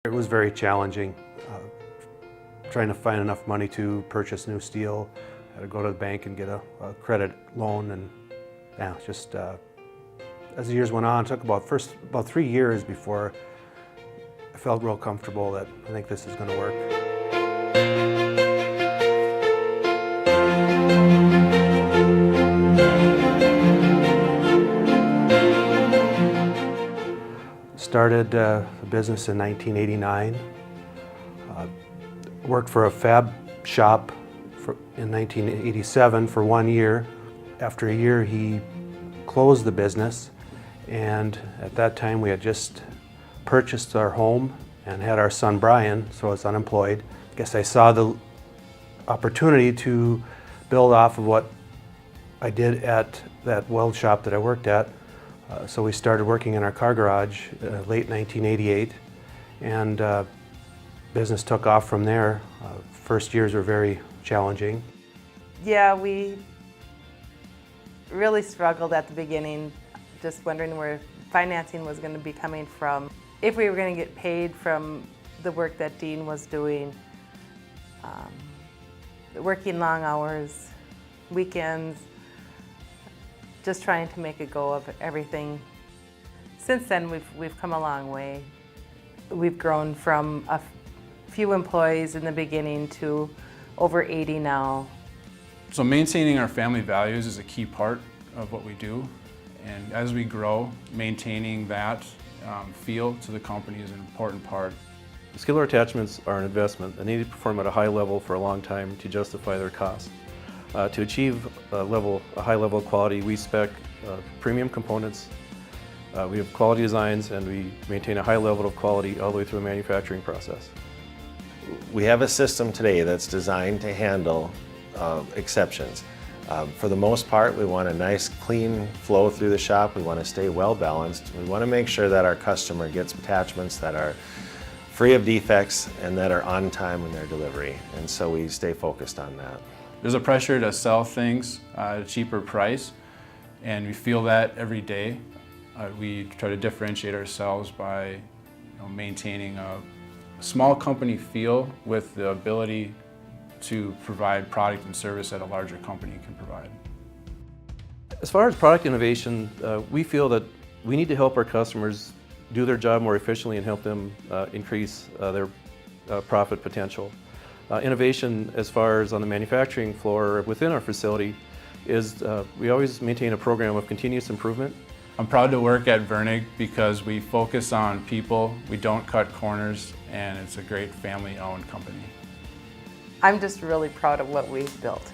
It was very challenging, trying to find enough money to purchase new steel. I had to go to the bank and get a credit loan, and yeah, just as the years went on, it took about 3 years before I felt real comfortable that I think this is going to work. Started the business in 1989. Worked for a fab shop in 1987 for 1 year. After a year, he closed the business, and at that time we had just purchased our home and had our son Brian, so I was unemployed. I guess I saw the opportunity to build off of what I did at that weld shop that I worked at. So we started working in our car garage late 1988, and business took off from there. First years were very challenging. Yeah, we really struggled at the beginning, just wondering where financing was going to be coming from. If we were going to get paid from the work that Dean was doing, working long hours, weekends, just trying to make a go of everything. Since then, we've come a long way. We've grown from a few employees in the beginning to over 80 now. So maintaining our family values is a key part of what we do, and as we grow, maintaining that feel to the company is an important part. Skiller attachments are an investment that need to perform at a high level for a long time to justify their cost. To achieve a high level of quality, we spec premium components, we have quality designs, and we maintain a high level of quality all the way through the manufacturing process. We have a system today that's designed to handle exceptions. For the most part, we want a nice clean flow through the shop. We want to stay well balanced. We want to make sure that our customer gets attachments that are free of defects and that are on time in their delivery, and so we stay focused on that. There's a pressure to sell things at a cheaper price, and we feel that every day. We try to differentiate ourselves by maintaining a small company feel with the ability to provide product and service that a larger company can provide. As far as product innovation, we feel that we need to help our customers do their job more efficiently and help them increase their profit potential. Innovation as far as on the manufacturing floor within our facility is we always maintain a program of continuous improvement. I'm proud to work at Virnig because we focus on people, we don't cut corners, and it's a great family-owned company. I'm just really proud of what we've built.